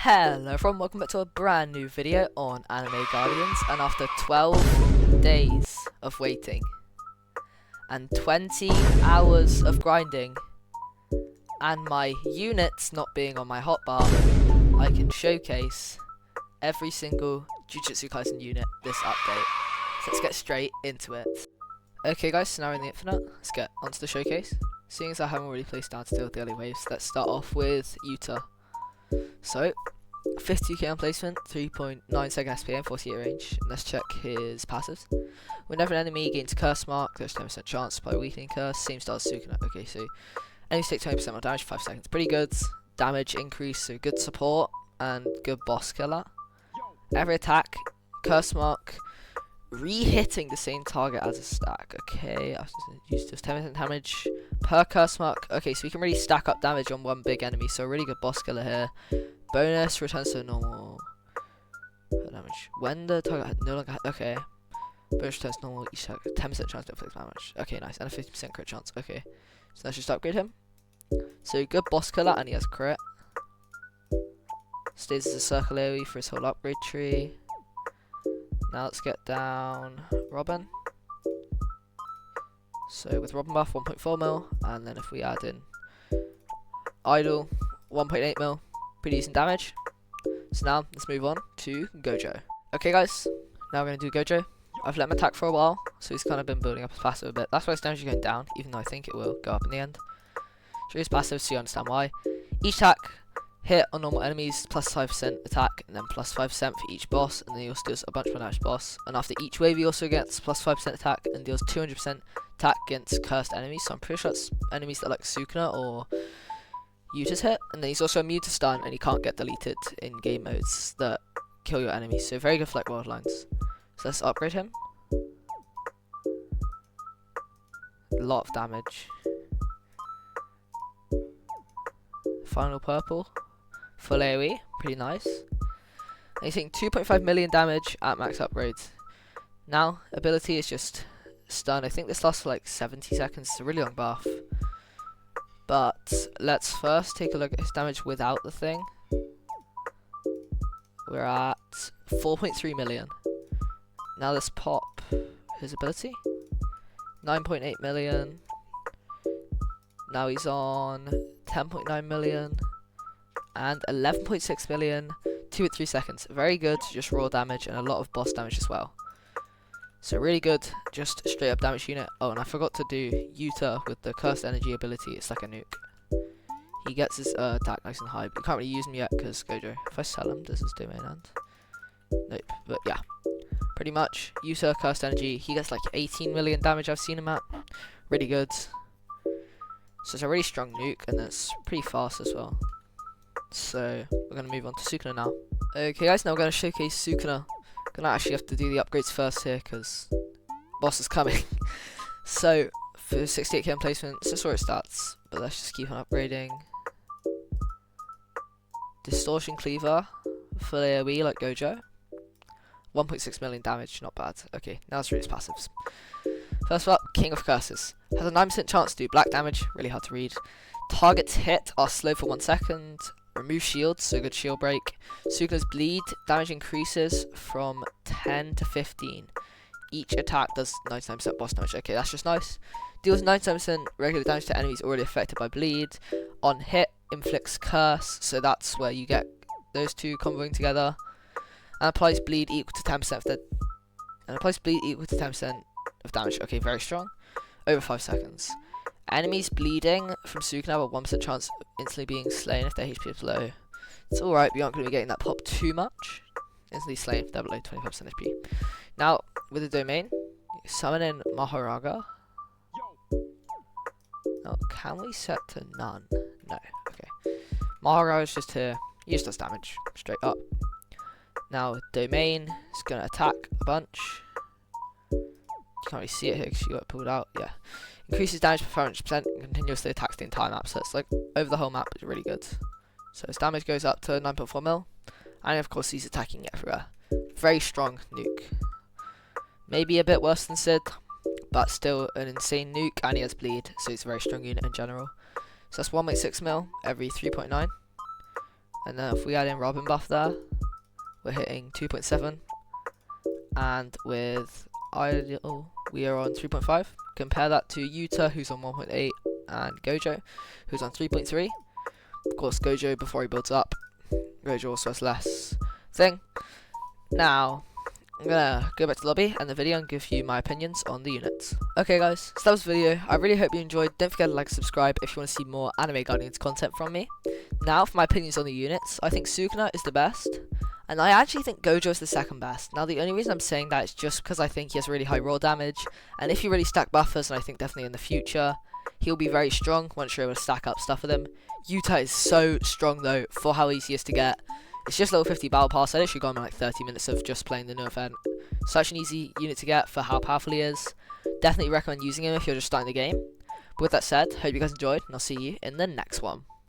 Hello everyone, welcome back to a brand new video on Anime Guardians, and after 12 days of waiting and 20 hours of grinding and my units not being on my hotbar, I can showcase every single Jujutsu Kaisen unit this update. So let's get straight into it. Okay guys, so now we're in the Infinite, let's get onto the showcase. Seeing as I haven't already placed down to deal with daily waves, let's start off with Yuta. So, 52k on placement, 3.9 second SPA, 48 range. Let's check his passives. Whenever an enemy gains Curse Mark, there's 10% chance by weakening Curse. Same style as Sukuna. Okay, so enemies take 20% more damage, 5 seconds. Pretty good. Damage increase, so good support and good boss killer. Every attack, Curse Mark, re-hitting the same target as a stack. Okay, I've used just 10% damage per Curse Mark. Okay, so we can really stack up damage on one big enemy, so a really good boss killer here. Bonus returns to normal damage when the target no longer okay. Bonus returns to normal each target, 10% chance to inflict damage. Okay, nice, and a 50% crit chance. Okay, so let's just upgrade him. So good boss killer, and he has crit. Stays as a circle AoE for his whole upgrade tree. Now let's get down Robin. So with Robin buff 1.4 mil, and then if we add in Idol 1.8 mil, pretty decent damage. So now let's move on to Gojo. Okay guys, now we're gonna do Gojo. I've let him attack for a while, so he's kind of been building up his passive a bit. That's why his damage is going down, even though I think it will go up in the end. Show his passive so you understand why. Each attack hit on normal enemies, plus 5% attack, and then plus 5% for each boss, and then he also deals a bunch more damage boss. And after each wave he also gets plus 5% attack and deals 200% attack against cursed enemies. So I'm pretty sure it's enemies that like Sukuna or Yuta's hit. And then he's also immune to stun, and he can't get deleted in game modes that kill your enemies. So very good for like world lines. So let's upgrade him. A lot of damage. Final purple. Full AoE, pretty nice. And he's taking 2.5 million damage at max upgrades. Now, ability is just stun. I think this lasts for like 70 seconds. It's a really long buff. But let's first take a look at his damage without the thing. We're at 4.3 million. Now let's pop his ability. 9.8 million. Now he's on 10.9 million. And 11.6 million, 2 at 3 seconds. Very good, just raw damage and a lot of boss damage as well. So really good, just straight up damage unit. Oh, and I forgot to do Yuta with the Cursed Energy ability. It's like a nuke. He gets his attack nice and high, but you can't really use him yet because Gojo. If I sell him, does his domain end? Nope, but yeah. Pretty much, Yuta, Cursed Energy. He gets like 18 million damage I've seen him at. Really good. So it's a really strong nuke, and it's pretty fast as well. So we're going to move on to Sukuna now. Okay guys, now we're going to showcase Sukuna. Gonna actually have to do the upgrades first here because boss is coming. So for 68k on placement, it's just where it starts, but let's just keep on upgrading. Distortion Cleaver, full AoE like Gojo. 1.6 million damage, not bad. Okay, now let's read his passives. First up, King of Curses. Has a 9% chance to do black damage, really hard to read. Targets hit are slow for 1 second. Remove shields, so good shield break. Sukuna's bleed, damage increases from 10 to 15. Each attack does 99% boss damage. Okay, that's just nice. Deals 97% regular damage to enemies already affected by bleed. On hit, inflicts curse, so that's where you get those two comboing together. And applies bleed equal to 10% of the. And applies bleed equal to 10% of damage. Okay, very strong. Over 5 seconds. Enemies bleeding from Sukuna have a 1% chance of instantly being slain if their HP is low. It's alright, we aren't going to be getting that pop too much. Instantly slain if they're below 25% HP. Now, with the domain, summon in Maharaga. Now, can we set to none? No, okay. Maharaga is just here. He just does damage, straight up. Now, with domain, it's going to attack a bunch. You can't really see it here because you got it pulled out, yeah. Increases damage by 500% and continuously attacks the entire map, so it's like over the whole map, it's really good. So his damage goes up to 9.4 mil, and of course he's attacking everywhere. Very strong nuke. Maybe a bit worse than Sid, but still an insane nuke, and he has bleed, so he's a very strong unit in general. So that's 1.6 mil every 3.9. And then if we add in Robin buff there, we're hitting 2.7. And with Idle, we are on 3.5. Compare that to Yuta, who's on 1.8, and Gojo, who's on 3.3. Of course, Gojo, before he builds up, Gojo also has less thing. Now, I'm gonna go back to the lobby and the video and give you my opinions on the units. Okay guys, so that was the video. I really hope you enjoyed. Don't forget to like and subscribe if you want to see more Anime Guardians content from me. Now for my opinions on the units, I think Sukuna is the best, and I actually think Gojo is the second best. Now the only reason I'm saying that is just because I think he has really high raw damage, and if you really stack buffers, and I think definitely in the future, he'll be very strong once you're able to stack up stuff with him. Yuta is so strong though, for how easy he is to get. It's just level 50 battle pass. I literally got him in like 30 minutes of just playing the new event. Such an easy unit to get for how powerful he is. Definitely recommend using him if you're just starting the game. But with that said, hope you guys enjoyed, and I'll see you in the next one.